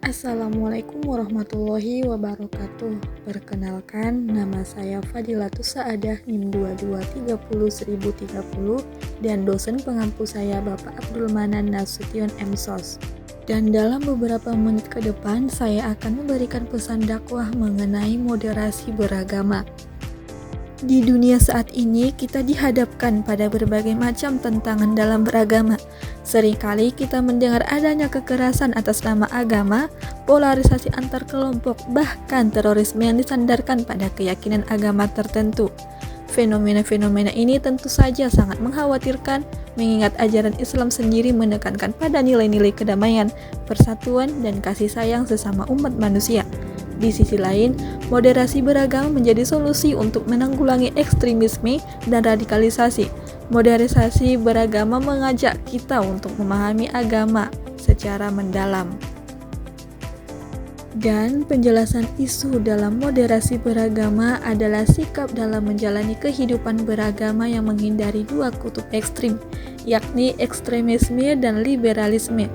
Assalamualaikum warahmatullahi wabarakatuh. Perkenalkan, nama saya Fadilatus Saadah NIM 22301030 dan dosen pengampu saya Bapak Abdul Manan Nasution MSos. Dan dalam beberapa menit ke depan, saya akan memberikan pesan dakwah mengenai moderasi beragama. Di dunia saat ini, kita dihadapkan pada berbagai macam tantangan dalam beragama. Seringkali kita mendengar adanya kekerasan atas nama agama, polarisasi antar kelompok, bahkan terorisme yang disandarkan pada keyakinan agama tertentu. Fenomena-fenomena ini tentu saja sangat mengkhawatirkan, mengingat ajaran Islam sendiri menekankan pada nilai-nilai kedamaian, persatuan, dan kasih sayang sesama umat manusia. Di sisi lain, moderasi beragama menjadi solusi untuk menanggulangi ekstremisme dan radikalisasi. Moderasi beragama mengajak kita untuk memahami agama secara mendalam. Dan penjelasan isu dalam moderasi beragama adalah sikap dalam menjalani kehidupan beragama yang menghindari dua kutub ekstrim, yakni ekstremisme dan liberalisme.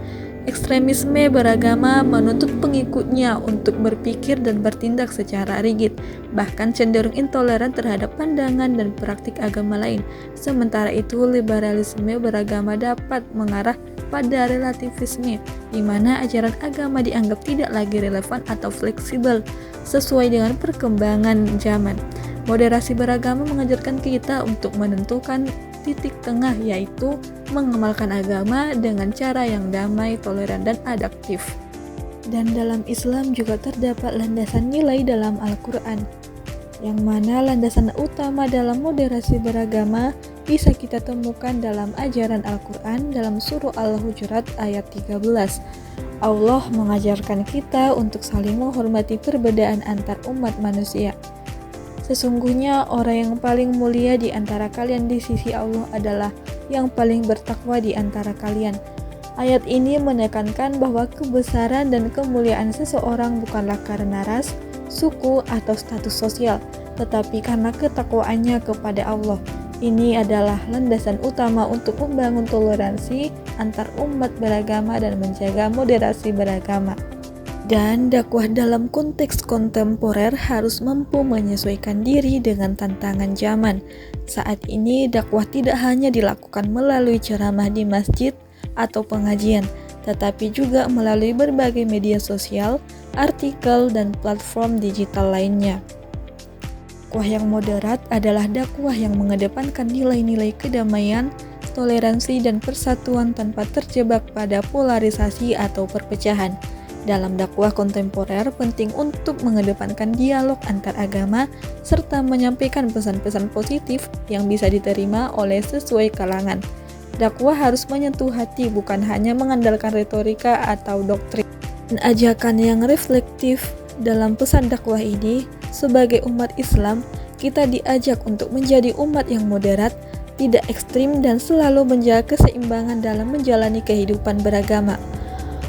Ekstremisme beragama menuntut pengikutnya untuk berpikir dan bertindak secara rigid, bahkan cenderung intoleran terhadap pandangan dan praktik agama lain. Sementara itu, liberalisme beragama dapat mengarah pada relativisme, di mana ajaran agama dianggap tidak lagi relevan atau fleksibel sesuai dengan perkembangan zaman. Moderasi beragama mengajarkan kita untuk menentukan titik tengah, yaitu mengamalkan agama dengan cara yang damai, toleran, dan adaptif. Dan dalam Islam juga terdapat landasan nilai dalam Al-Quran, yang mana landasan utama dalam moderasi beragama bisa kita temukan dalam ajaran Al-Quran dalam surah Al-Hujurat ayat 13. Allah mengajarkan kita untuk saling menghormati perbedaan antar umat manusia. Sesungguhnya orang yang paling mulia di antara kalian di sisi Allah adalah yang paling bertakwa di antara kalian. Ayat ini menekankan bahwa kebesaran dan kemuliaan seseorang bukanlah karena ras, suku, atau status sosial, tetapi karena ketakwaannya kepada Allah. Ini adalah landasan utama untuk membangun toleransi antar umat beragama dan menjaga moderasi beragama. Dan dakwah dalam konteks kontemporer harus mampu menyesuaikan diri dengan tantangan zaman. Saat ini dakwah tidak hanya dilakukan melalui ceramah di masjid atau pengajian, tetapi juga melalui berbagai media sosial, artikel, dan platform digital lainnya. Dakwah yang moderat adalah dakwah yang mengedepankan nilai-nilai kedamaian, toleransi, dan persatuan tanpa terjebak pada polarisasi atau perpecahan. Dalam dakwah kontemporer, penting untuk mengedepankan dialog antar agama serta menyampaikan pesan-pesan positif yang bisa diterima oleh sesuai kalangan. Dakwah harus menyentuh hati, bukan hanya mengandalkan retorika atau doktrin. Dan ajakan yang reflektif dalam pesan dakwah ini, sebagai umat Islam, kita diajak untuk menjadi umat yang moderat, tidak ekstrim, dan selalu menjaga keseimbangan dalam menjalani kehidupan beragama.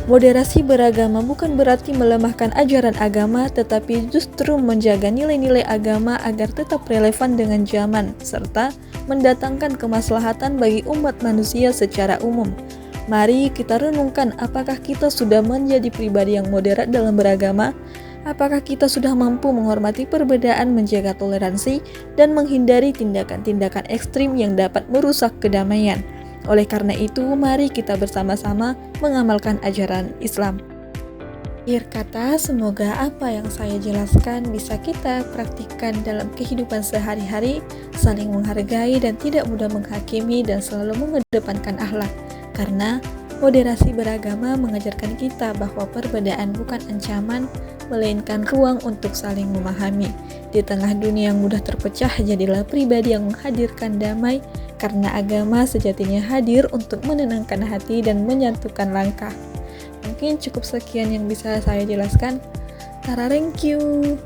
Moderasi beragama bukan berarti melemahkan ajaran agama, tetapi justru menjaga nilai-nilai agama agar tetap relevan dengan zaman, serta mendatangkan kemaslahatan bagi umat manusia secara umum. Mari kita renungkan, apakah kita sudah menjadi pribadi yang moderat dalam beragama? Apakah kita sudah mampu menghormati perbedaan, menjaga toleransi, dan menghindari tindakan-tindakan ekstrim yang dapat merusak kedamaian? Oleh karena itu, mari kita bersama-sama mengamalkan ajaran Islam. Akhir kata, semoga apa yang saya jelaskan bisa kita praktikkan dalam kehidupan sehari-hari, saling menghargai dan tidak mudah menghakimi, dan selalu mengedepankan akhlak. Karena moderasi beragama mengajarkan kita bahwa perbedaan bukan ancaman, melainkan ruang untuk saling memahami. Di tengah dunia yang mudah terpecah, jadilah pribadi yang menghadirkan damai, karena agama sejatinya hadir untuk menenangkan hati dan menyatukan langkah. Mungkin cukup sekian yang bisa saya jelaskan. Thank you.